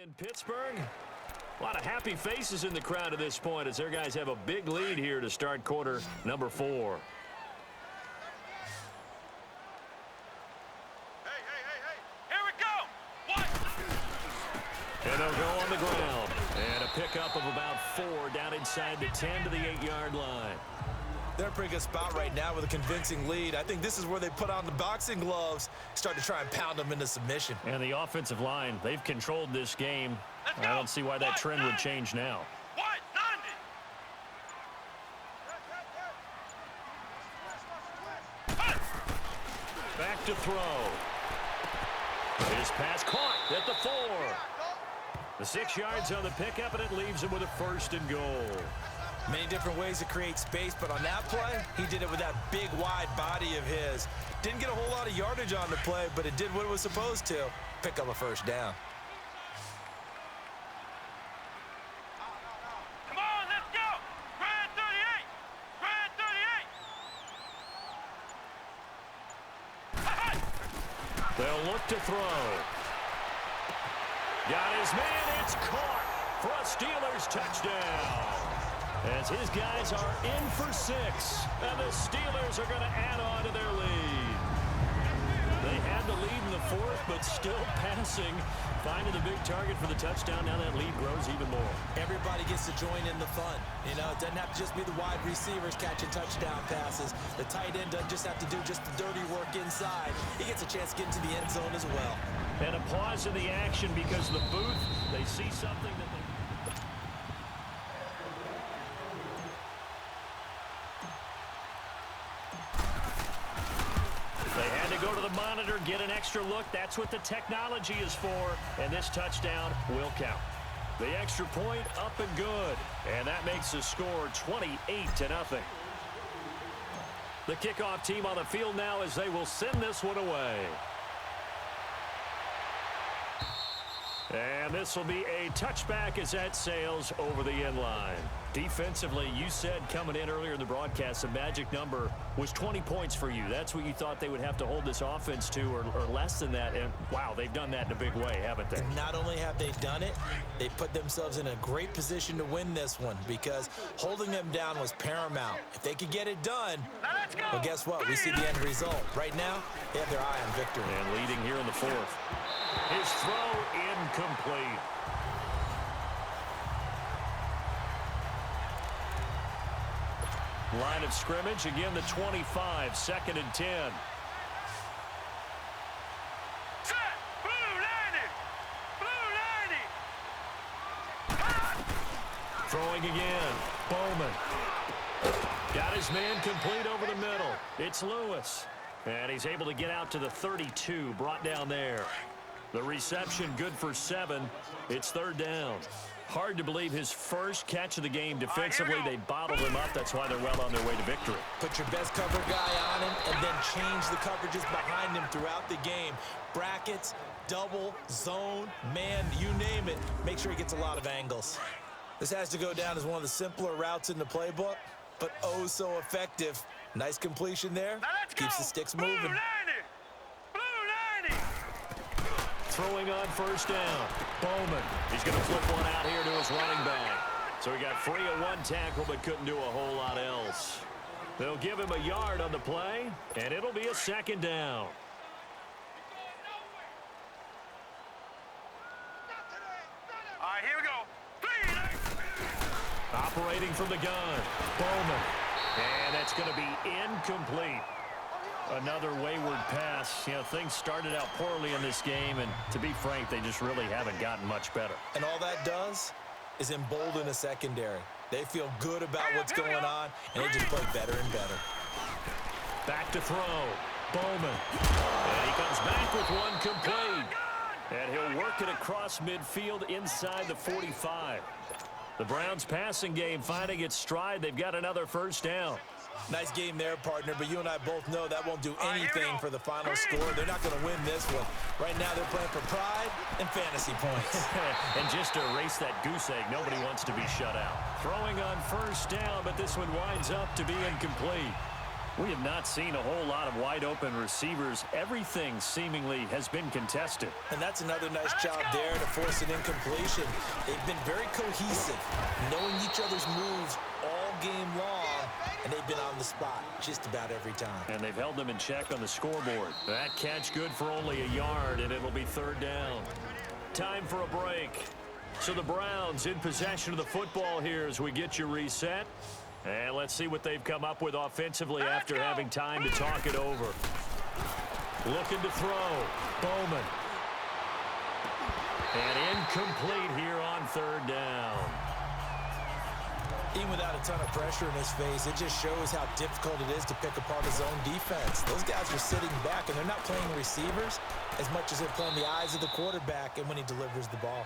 In Pittsburgh, a lot of happy faces in the crowd at this point as their guys have a big lead here to start quarter number 4. Hey, here we go! What? And they'll go on the ground. And a pickup of about 4 down inside the 10 to the 8-yard line. They're in a pretty good spot right now with a convincing lead. I think this is where they put on the boxing gloves, start to try and pound them into submission. And the offensive line, they've controlled this game. I don't see why that trend would change now. Back to throw. His pass caught at the 4. The 6 yards on the pickup, and it leaves him with a 1st and goal. Many different ways to create space, but on that play, he did it with that big, wide body of his. Didn't get a whole lot of yardage on the play, but it did what it was supposed to. Pick up a 1st down. Come on, let's go! Brad 38! Brad 38! They'll look to throw. Got his man, it's caught for a Steelers touchdown. As his guys are in for 6, and the Steelers are going to add on to their lead. They had the lead in the 4th, but still passing, finding the big target for the touchdown. Now that lead grows even more. Everybody gets to join in the fun. You know, it doesn't have to just be the wide receivers catching touchdown passes. The tight end doesn't just have to do just the dirty work inside. He gets a chance to get into the end zone as well. And a pause in the action because the booth, they see something that they... They had to go to the monitor, get an extra look. That's what the technology is for, and this touchdown will count. The extra point up and good, and that makes the score 28-0. The kickoff team on the field now as they will send this one away. And this will be a touchback as that sails over the end line. Defensively, you said coming in earlier in the broadcast, the magic number was 20 points for you. That's what you thought they would have to hold this offense to, or less than that. And, wow, they've done that in a big way, haven't they? And not only have they done it, they put themselves in a great position to win this one because holding them down was paramount. If they could get it done, well, guess what? We see the end result. Right now, they have their eye on victory. And leading here in the 4th. His throw incomplete. Line of scrimmage, again the 25, 2nd and 10. Set! Blue 90! Throwing again. Bowman. Got his man complete over the middle. It's Lewis. And he's able to get out to the 32, brought down there. The reception good for 7. It's 3rd down. Hard to believe his first catch of the game defensively. They bottled him up. That's why they're well on their way to victory. Put your best cover guy on him and then change the coverages behind him throughout the game. Brackets, double, zone, man, you name it. Make sure he gets a lot of angles. This has to go down as one of the simpler routes in the playbook, but oh so effective. Nice completion there. Keeps the sticks moving. Blue 90! Throwing on 1st down. Bowman. He's going to flip one out here to his running back. So he got free of 1 tackle but couldn't do a whole lot else. They'll give him a yard on the play, and it'll be a 2nd down. All right, here we go. Operating from the gun. Bowman. And that's going to be incomplete. Another wayward pass. You know, things started out poorly in this game, and to be frank, they just really haven't gotten much better. And all that does is embolden a secondary. They feel good about what's going on, and they just play better and better. Back to throw. Bowman. And he comes back with one complete. And he'll work it across midfield inside the 45. The Browns passing game finding its stride. They've got another 1st down. Nice game there, partner, but you and I both know that won't do anything for the final score. They're not going to win this one. Right now, they're playing for pride and fantasy points. And just to erase that goose egg, nobody wants to be shut out. Throwing on 1st down, but this one winds up to be incomplete. We have not seen a whole lot of wide-open receivers. Everything seemingly has been contested. And that's another nice job there to force an incompletion. They've been very cohesive, knowing each other's moves all game long, and they've been on the spot just about every time. And they've held them in check on the scoreboard. That catch good for only a yard, and it'll be third down. Time for a break. So the Browns in possession of the football here as we get you reset. And let's see what they've come up with offensively after having time to talk it over. Looking to throw. Bowman. And incomplete here on third down. Even without a ton of pressure in his face, it just shows how difficult it is to pick apart his own defense. Those guys are sitting back, and they're not playing receivers as much as they're playing the eyes of the quarterback and when he delivers the ball.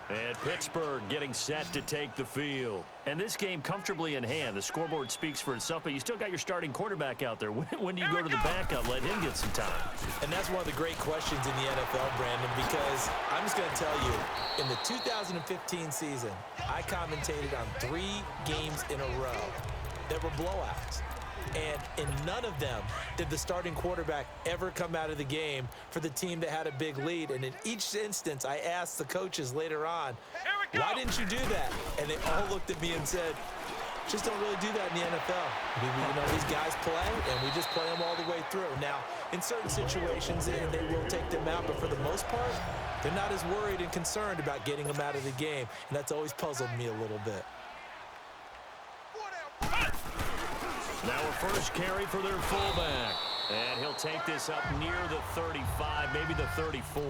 And Pittsburgh getting set to take the field. And this game comfortably in hand. The scoreboard speaks for itself, but you still got your starting quarterback out there. When do you go to the backup, let him get some time? And that's one of the great questions in the NFL, Brandon, because I'm just going to tell you, in the 2015 season, I commentated on 3 games in a row that were blowouts. And in none of them did the starting quarterback ever come out of the game for the team that had a big lead. And in each instance, I asked the coaches later on, why didn't you do that? And they all looked at me and said, just don't really do that in the NFL. These guys play, and we just play them all the way through. Now, in certain situations, they will take them out, but for the most part, they're not as worried and concerned about getting them out of the game. And that's always puzzled me a little bit. Now a first carry for their fullback. And he'll take this up near the 35, maybe the 34.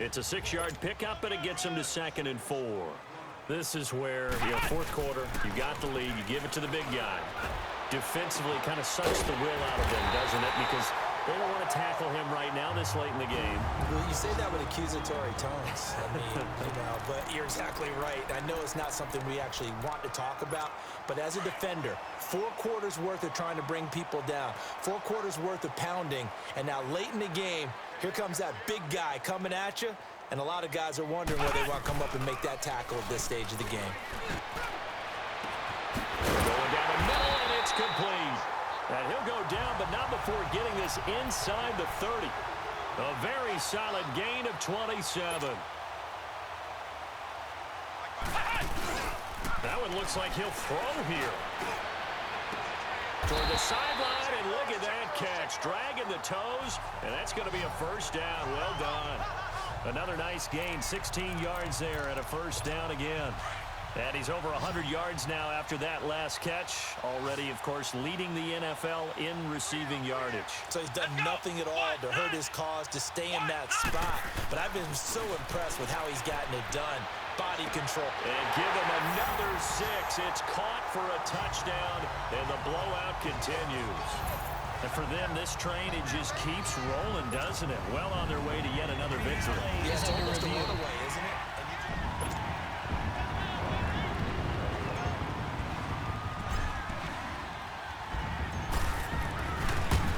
It's a 6-yard pickup, but it gets him to 2nd and 4. This is where, fourth quarter, you got the lead, you give it to the big guy. Defensively kind of sucks the will out of him, doesn't it? Because they don't want to tackle him right now this late in the game. Well, you say that with accusatory tones. I mean, but you're exactly right. I know it's not something we actually want to talk about, but as a defender, 4 quarters worth of trying to bring people down, 4 quarters worth of pounding, and now late in the game, here comes that big guy coming at you, and a lot of guys are wondering whether they want to come up and make that tackle at this stage of the game. Going down the middle, and it's complete. And he'll go down, but not before getting this inside the 30. A very solid gain of 27. That one looks like he'll throw here. Toward the sideline, and look at that catch. Dragging the toes, and that's going to be a first down. Well done. Another nice gain, 16 yards there, and a first down again. And he's over 100 yards now after that last catch. Already, of course, leading the NFL in receiving yardage. So he's done nothing at all to hurt his cause, to stay in that spot. But I've been so impressed with how he's gotten it done. Body control. And give him another 6. It's caught for a touchdown, and the blowout continues. And for them, this train, it just keeps rolling, doesn't it? Well on their way to yet another victory. Yeah, it's almost a runaway, isn't it?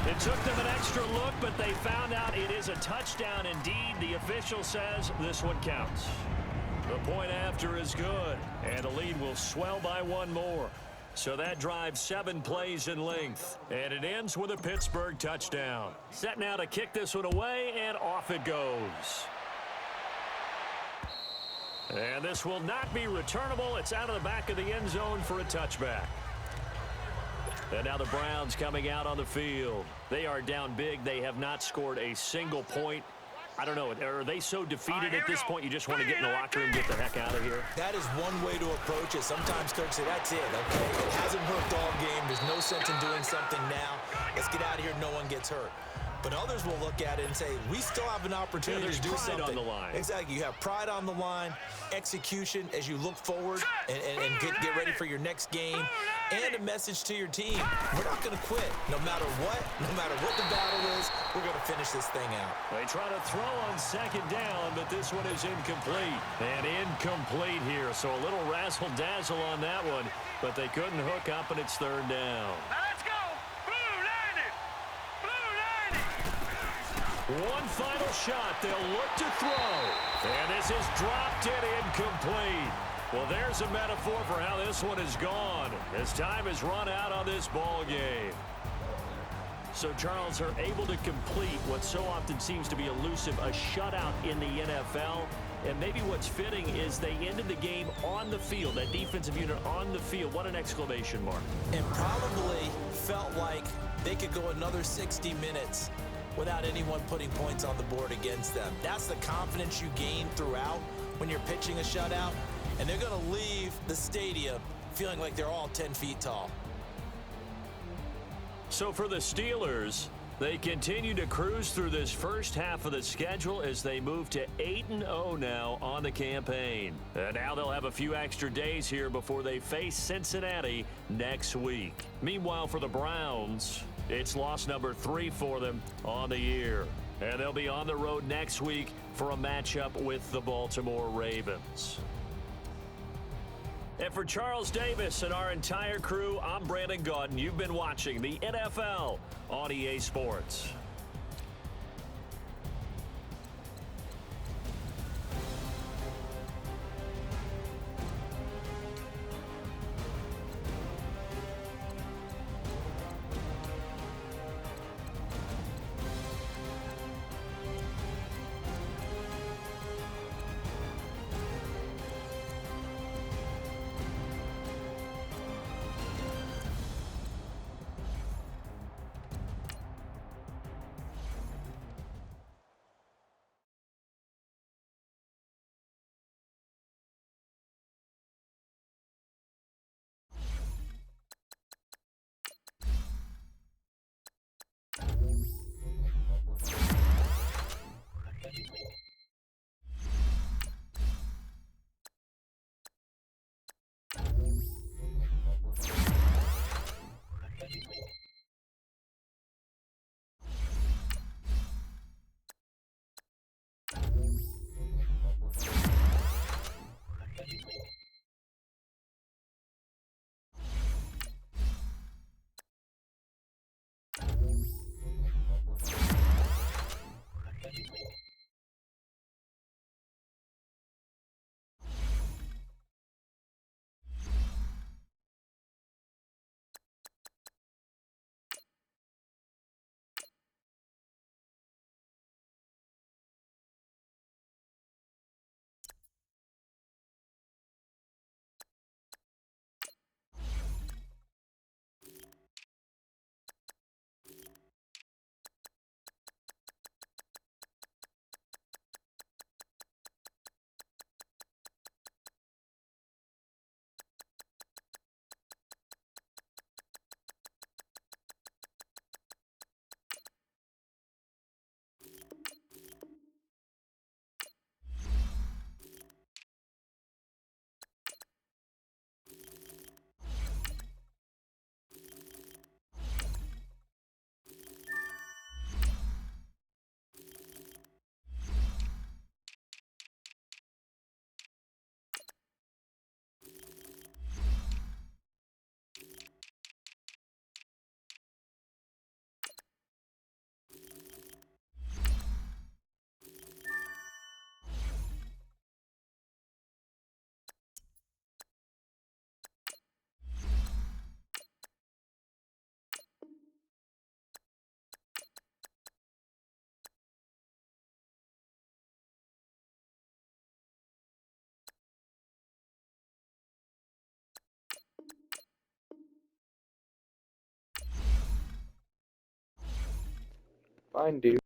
It took them an extra look, but they found out it is a touchdown indeed. The official says this one counts. The point after is good, and the lead will swell by 1 more. So that drives 7 plays in length, and it ends with a Pittsburgh touchdown. Set now to kick this one away, and off it goes. And this will not be returnable. It's out of the back of the end zone for a touchback. And now the Browns coming out on the field. They are down big. They have not scored a single point. I don't know. Are they so defeated at this point you just want to get in the locker room and get the heck out of here? That is one way to approach it. Sometimes coaches say, that's it, okay? It hasn't worked all game. There's no sense in doing something now. Let's get out of here. No one gets hurt. But others will look at it and say, we still have an opportunity to do something. On the line. Exactly. You have pride on the line, execution as you look forward and get ready for your next game, and a message to your team. We're not going to quit. No matter what the battle is, we're going to finish this thing out. They try to throw on 2nd down, but this one is incomplete. And incomplete here, so a little razzle-dazzle on that one, but they couldn't hook up, and it's 3rd down. Let's go! Blue 90! Blue 90! One final shot. They'll look to throw. And this is dropped in incomplete. Well, there's a metaphor for how this one has gone, as time has run out on this ball game. So, Charles, are able to complete what so often seems to be elusive, a shutout in the NFL. And maybe what's fitting is they ended the game on the field, that defensive unit on the field. What an exclamation mark. And probably felt like they could go another 60 minutes without anyone putting points on the board against them. That's the confidence you gain throughout when you're pitching a shutout. And they're going to leave the stadium feeling like they're all 10 feet tall. So for the Steelers, they continue to cruise through this first half of the schedule as they move to 8-0 now on the campaign. And now they'll have a few extra days here before they face Cincinnati next week. Meanwhile, for the Browns, it's loss number 3 for them on the year. And they'll be on the road next week for a matchup with the Baltimore Ravens. And for Charles Davis and our entire crew, I'm Brandon Gaudin. You've been watching the NFL on EA Sports. Fine, dude.